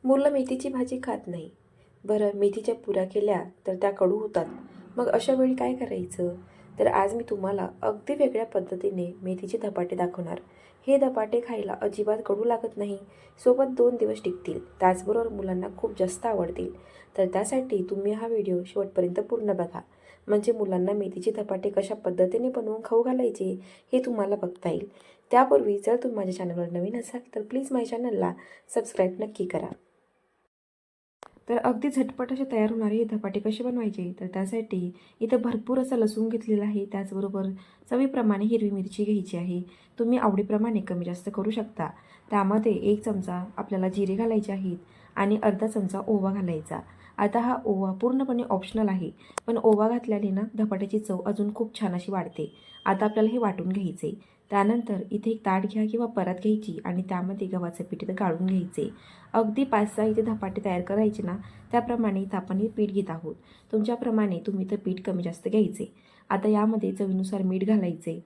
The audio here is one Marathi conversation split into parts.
मुलं मेथीची भाजी खात नाही. बरं मेथीच्या पुऱ्या केल्या तर त्या कडू होतात. मग अशा वेळी काय करायचं? तर आज मी तुम्हाला अगदी वेगळ्या पद्धतीने मेथीचे धपाटे दाखवणार. हे धपाटे खायला अजिबात कडू लागत नाही. सोबत 2 दिवस टिकतील. त्याचबरोबर मुलांना खूप जास्त आवडतील. तर त्यासाठी तुम्ही हा व्हिडिओ शेवटपर्यंत पूर्ण बघा. म्हणजे मुलांना मेथीचे धपाटे कशा पद्धतीने बनवून खाऊ घालायचे हे तुम्हाला बघता येईल. त्यापूर्वी जर तुम्ही माझ्या चॅनलवर नवीन असाल तर प्लीज माझ्या चॅनलला सबस्क्राईब नक्की करा. तर अगदी झटपट असे तयार होणारे हे धपाटे कसे बनवायचे? तर त्यासाठी इथं भरपूर असा लसूण घेतलेला आहे. त्याचबरोबर चवीप्रमाणे हिरवी मिरची घ्यायची आहे. तुम्ही आवडीप्रमाणे कमी जास्त करू शकता. त्यामध्ये 1 चमचा आपल्याला जिरे घालायचे आहेत आणि अर्धा चमचा ओवा घालायचा. आता हा ओवा पूर्णपणे ऑप्शनल आहे, पण ओवा घातल्याने ना धपाट्याची चव अजून खूप छान अशी वाढते. आता आपल्याला हे वाटून घ्यायचे. त्यानंतर इथे एक ताट घ्या किंवा परात घ्यायची आणि त्यामध्ये गव्हाचं पीठ इथं गाळून घ्यायचे. अगदी 5-6 इथे धपाटे तयार करायचे ना, त्याप्रमाणे इथं आपण हे पीठ घेत आहोत. तुमच्याप्रमाणे तुम्ही इथं पीठ कमी जास्त घ्यायचे. आता यामध्ये चवीनुसार मीठ घालायचे.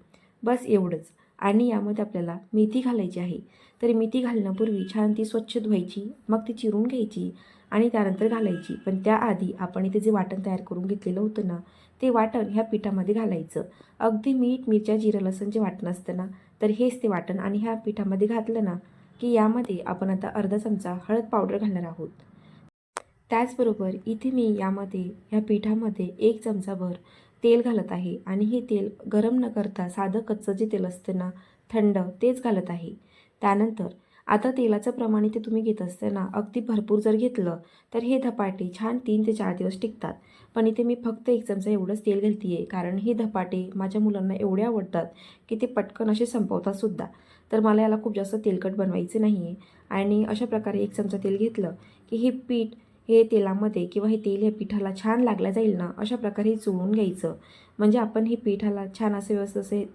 बस एवढंच. आणि यामध्ये आपल्याला मेथी घालायची आहे. तर मेथी घालण्यापूर्वी छान ती स्वच्छ धुवायची, मग ती चिरून घ्यायची आणि त्यानंतर घालायची. पण त्याआधी आपण इथे जे वाटण तयार करून घेतलेलं होतं ना, ते वाटण ह्या पिठामध्ये घालायचं. अगदी मीठ, मिरच्या, जिरं, लसूण जे वाटण असतं ना, तर हेच ते वाटण आणि ह्या पिठामध्ये घातलं ना, की यामध्ये आपण आता अर्धा चमचा हळद पावडर घालणार आहोत. त्याचबरोबर इथे मी यामध्ये ह्या पिठामध्ये 1 चमचाभर तेल घालत आहे आणि हे तेल गरम न करता साधं कच्चं जे तेल असतं ना, थंड तेच घालत आहे. त्यानंतर आता तेलाचं प्रमाण इथे तुम्ही घेत असताना अगदी भरपूर जर घेतलं तर हे धपाटे छान 3 ते 4 दिवस टिकतात. पण इथे मी फक्त 1 चमचा एवढंच तेल घालते आहे, कारण हे धपाटे माझ्या मुलांना एवढे आवडतात की ते पटकन असे संपवतात सुद्धा. तर मला याला खूप जास्त तेलकट बनवायचे नाही आहे आणि अशा प्रकारे 1 चमचा तेल घेतलं की हे पीठ हे तेलामध्ये किंवा हे तेल या पिठाला छान लागलं जाईल ना, अशा प्रकारे हे चोळून घ्यायचं. म्हणजे आपण हे पिठाला छान असे व्यवस्थित असे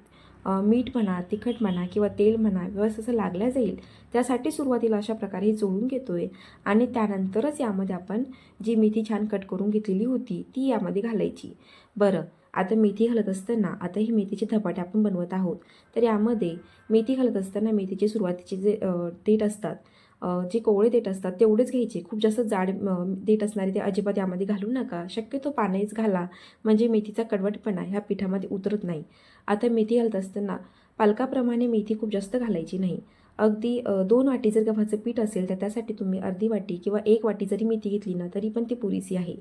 मीठ म्हणा, तिखट म्हणा किंवा तेल म्हणा व्यवस्थित असं लागलं जाईल, त्यासाठी सुरुवातीला अशा प्रकारे हे चोळून घेतो आहे आणि त्यानंतरच यामध्ये आपण जी मेथी छान कट करून घेतलेली होती, ती यामध्ये घालायची. बरं, आता मेथी घालत असताना आता ही मेथीचे धपाटे आपण बनवत आहोत. तर यामध्ये मेथी घालत असताना मेथीचे सुरुवातीचे जे देठ असतात, जे कोवळे देठ असतात तेवढेच घ्यायचे. खूप जास्त जाड देठ असणारे ते अजिबात यामध्ये घालू नका. शक्यतो पानेच घाला, म्हणजे मेथीचा कडवटपणा ह्या पिठामध्ये उतरत नाही. आता मेथी घालत असताना पालकाप्रमाणे मेथी खूप जास्त घालायची नाही. अगदी 2 वाटी जर गव्हाचं पीठ असेल तर त्यासाठी तुम्ही अर्धी वाटी किंवा 1 वाटी जरी मेथी घेतली ना तरी पण ती पुरेशी आहे.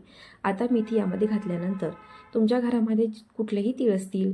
आता मेथी यामध्ये घातल्यानंतर तुमच्या घरामध्ये कुठलेही तीळ असतील,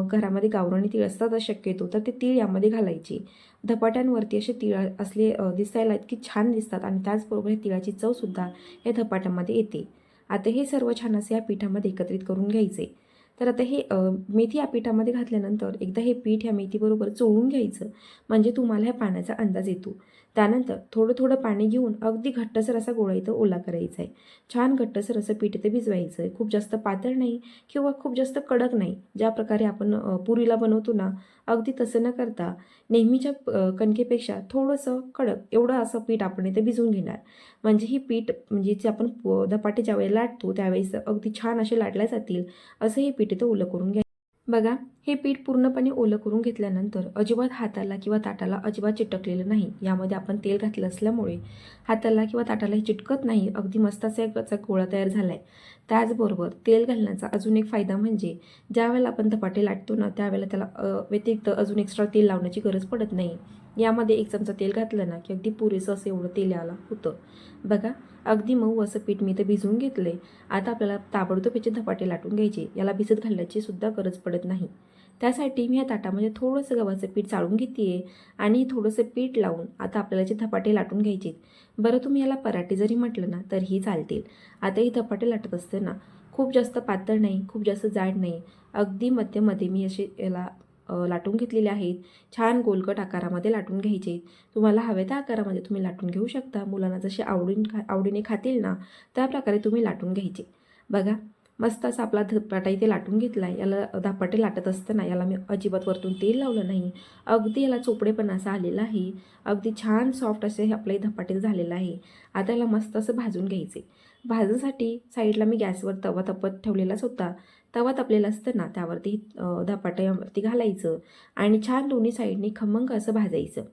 घरामध्ये गावरानी तीळ असतातच शक्यतो, तर ते तीळ यामध्ये घालायचे. धपाट्यांवरती असे तीळ असले दिसायला इतकी छान दिसतात आणि त्याचबरोबर हे तिळाची चवसुद्धा या धपाट्यामध्ये येते. आता हे सर्व छान असे या पिठामध्ये एकत्रित करून घ्यायचे. तर आता हे मेथी या पिठामध्ये घातल्यानंतर एकदा हे पीठ ह्या मेथीबरोबर चोळून घ्यायचं, म्हणजे तुम्हाला ह्या पाण्याचा अंदाज येतो. त्यानंतर थोडं थोडं पाणी घेऊन अगदी घट्टसर असा गोळा इथं ओला करायचा आहे. छान घट्टसर असं पीठ इथं भिजवायचं आहे. खूप जास्त पातळ नाही किंवा खूप जास्त कडक नाही. ज्या प्रकारे आपण पुरीला बनवतो ना, अगदी तसं न करता नेहमीच्या कणकेपेक्षा थोडंसं कडक एवढं असं पीठ आपण इथे भिजवून घेणार. म्हणजे ही पीठ म्हणजे जे आपण धपाटे ज्यावेळेला लाटतो त्यावेळेस अगदी छान असे लाटल्या जातील असं हे पीठ इथं ओलं करून घ्या. बघा, हे पीठ पूर्णपणे ओलं करून घेतल्यानंतर अजिबात हाताला किंवा ताटाला अजिबात चिटकलेलं नाही. यामध्ये आपण तेल घातलं असल्यामुळे हाताला किंवा ताटाला हे चिटकत नाही. अगदी मस्त असा एक गोळा तयार झाला आहे. त्याचबरोबर तेल घालण्याचा अजून एक फायदा म्हणजे ज्यावेळेला आपण धपाटे लाटतो ना त्यावेळेला त्याला व्यतिरिक्त अजून एक्स्ट्रा तेल लावण्याची गरज पडत नाही. यामध्ये 1 चमचा तेल घातलं ना की अगदी पुरेसं असं एवढं तेल याला होतं. बघा, अगदी मऊ असं पीठ मी इथं भिजवून घेतलं आहे. आता आपल्याला ताबडतोब याचे धपाटे लाटून घ्यायचे. याला भिजत घालण्याची सुद्धा गरज पडत नाही. त्यासाठी मी या ताटामध्ये थोडंसं गव्हाचं पीठ चाळून घेते आहे आणि थोडंसं पीठ लावून आता आपल्याला याचे धपाटे लाटून घ्यायचे. बरं, तुम्ही याला पराठे जरी म्हटलं ना तरीही चालतील. आता ही धपाटे लाटत असताना खूप जास्त पातळ नाही, खूप जास्त जाड नाही, अगदी मध्यमध्ये मी असे याला लाटून घेतलेले आहेत. छान गोलगट आकारामध्ये लाटून घ्यायचे. तुम्हाला हव्या त्या आकारामध्ये तुम्ही लाटून घेऊ शकता. मुलांना जसे आवडीने खातील ना त्याप्रकारे तुम्ही लाटून घ्यायचे. बघा, मस्त असा आपला धपाटा इथे लाटून घेतला आहे. याला धपाटे लाटत असताना याला मी अजिबात वरतून तेल लावलं नाही. अगदी याला चोपडेपणा असा आलेला आहे. अगदी छान सॉफ्ट असे हे आपले धपाटे झालेलं आहे. आता याला मस्त असं भाजून घ्यायचे. भाजण्यासाठी साईडला मी गॅसवर तवा तपत ठेवलेलाच होता. तवा तपलेला असताना त्यावरती धपाट्यावरती घालायचं आणि छान दोन्ही साईडनी खमंग असं भाजायचं.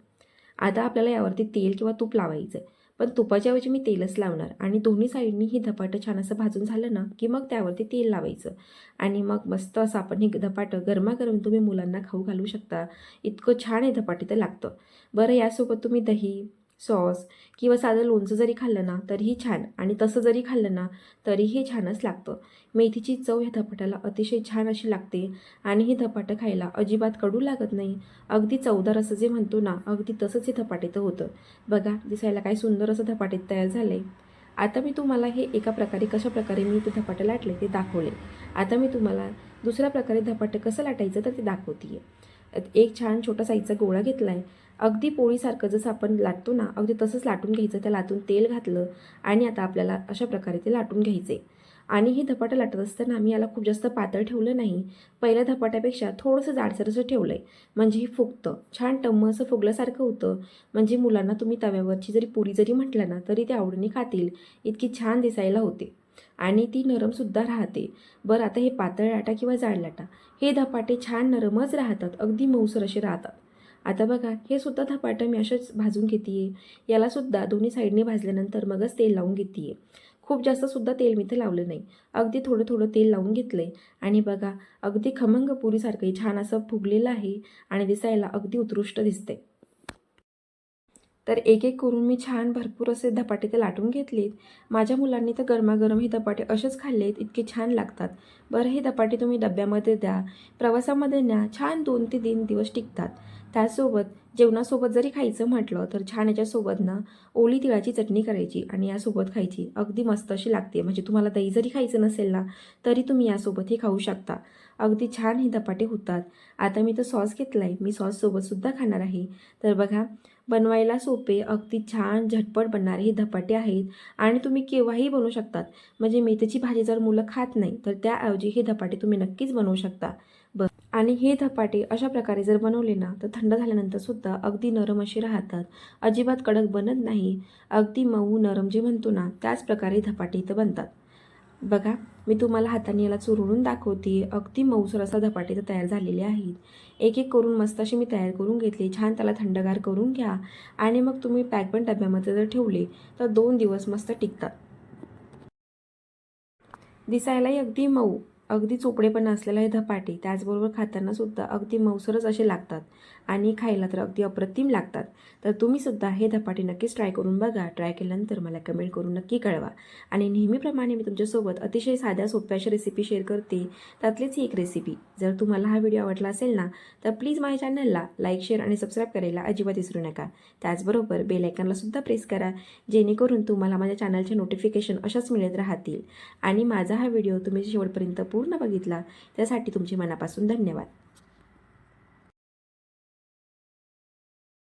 आता आपल्याला यावरती तेल किंवा तूप लावायचं. पण तुपाच्या ऐवजी मी तेलच लावणार आणि दोन्ही साईडनी ही धपाटं छान असं भाजून झालं ना की मग त्यावरती तेल लावायचं आणि मग मस्त असं आपण हे धपाटं गरमागरम तुम्ही मुलांना खाऊ घालू शकता. इतकं छान हे धपाटे तर लागतं. बरं यासोबत तुम्ही दही, सॉस किंवा साधं लोणचं जरी खाल्लं ना तरीही छान आणि तसं जरी खाल्लं ना तरीही छानच लागतं. मेथीची चव ह्या धपाट्याला अतिशय छान अशी लागते आणि हे धपाटं खायला अजिबात कडू लागत नाही. अगदी चवदार असं जे म्हणतो ना अगदी तसंच हे धपाटे तर होतं. बघा दिसायला काय सुंदर असं धपाटे तयार झाले. आता मी तुम्हाला हे एका प्रकारे कशाप्रकारे मी ते धपाटे लाटले ते दाखवले. आता मी तुम्हाला दुसऱ्या प्रकारे धपाटे कसं लाटायचं तर ते दाखवते आहे. एक छान छोटा साईजचा गोळा घेतला आहे. अगदी पोळीसारखं जसं आपण लाटतो ना अगदी तसंच लाटून घ्यायचं. त्या लाटून तेल घातलं आणि आता आपल्याला अशा प्रकारे ते लाटून घ्यायचे आणि हे धपाटं लाटत असताना मी याला खूप जास्त पातळ ठेवलं नाही. पहिल्या धपाट्यापेक्षा थोडंसं जाडसर असं ठेवलं आहे म्हणजे हे फुगतं छान टम्म असं फुगल्यासारखं होतं. म्हणजे मुलांना तुम्ही तव्यावरची जरी पुरी जरी म्हटलं ना तरी ते आवडीने खातील. इतकी छान दिसायला होते आणि ती नरमसुद्धा राहते. बरं आता हे पातळ लाटा किंवा जाड लाटा हे धपाटे छान नरमच राहतात. अगदी मऊसर असे राहतात. आता बघा हे सुद्धा धपाटं मी असेच भाजून घेते आहे. यालासुद्धा दोन्ही साईडने भाजल्यानंतर मगच तेल लावून घेते आहे. खूप जास्तसुद्धा तेल मी इथे लावलं नाही. अगदी थोडं थोडं तेल लावून घेतलं आहे आणि बघा अगदी खमंग पुरीसारखंही छान असं फुगलेलं आहे आणि दिसायला अगदी उत्कृष्ट दिसते. तर एक एक करून मी छान भरपूर असे धपाटे ते लाटून घेतलेत. माझ्या मुलांनी तर गरमागरम हे धपाटे असेच खाल्लेत. इतके छान लागतात. बरं हे धपाटे तुम्ही डब्यामध्ये द्या, प्रवासामध्ये न्या, छान 2 ते 3 दिवस टिकतात. त्यासोबत जेवणासोबत जरी खायचं म्हटलं तर छान याच्यासोबत ना ओली तिळाची चटणी करायची आणि यासोबत खायची. अगदी मस्त अशी लागते. म्हणजे तुम्हाला दही जरी खायचं नसेल ना तरी तुम्ही यासोबत हे खाऊ शकता. अगदी छान हे धपाटे होतात. आता मी तर सॉस घेतला आहे. मी सॉससोबतसुद्धा खाणार आहे. तर बघा बनवायला सोपे अगदी छान झटपट बनणारे हे धपाटे आहेत आणि तुम्ही केव्हाही बनवू शकतात. म्हणजे मेथीची भाजी जर मुलं खात नाही तर त्याऐवजी हे धपाटे तुम्ही नक्कीच बनवू शकता. आणि हे धपाटे अशा प्रकारे जर बनवले ना तर थंड झाल्यानंतर सुद्धा अगदी नरम असे राहतात. अजिबात कडक बनत नाही. अगदी मऊ नरम जे म्हणतो ना त्याच प्रकारे धपाटे इथं बनतात. बघा मी तुम्हाला हाताने याला चुरळून दाखवते. अगदी मऊसर असा धपाटे तर तयार झालेले आहेत. एक एक करून मस्त असे मी तयार करून घेतले. छान त्याला थंडगार करून घ्या आणि मग तुम्ही पॅक पण डब्यामध्ये जर ठेवले तर 2 दिवस मस्त टिकतात. दिसायलाही अगदी मऊ अगदी चोपडेपणा असलेला हे धपाटे त्याचबरोबर खाताना सुद्धा अगदी मऊसरच असे लागतात आणि खायला तर अगदी अप्रतिम लागतात. तर तुम्हीसुद्धा हे धपाटे नक्कीच ट्राय करून बघा. ट्राय केल्यानंतर मला कमेंट करून नक्की कळवा आणि नेहमीप्रमाणे मी तुमच्यासोबत अतिशय साध्या सोप्या अशा रेसिपी शेअर करते. त्यातलीच ही एक रेसिपी. जर तुम्हाला हा व्हिडिओ आवडला असेल ना तर प्लीज माझ्या चॅनलला लाईक, शेअर आणि सबस्क्राईब करायला अजिबात विसरू नका. त्याचबरोबर बेल आयकॉनला सुद्धा प्रेस करा जेणेकरून तुम्हाला माझ्या चॅनलचे नोटिफिकेशन अशाच मिळत राहतील. आणि माझा हा व्हिडिओ तुम्ही शेवटपर्यंत पूर्ण बघितला त्यासाठी तुमचे मनापासून धन्यवाद.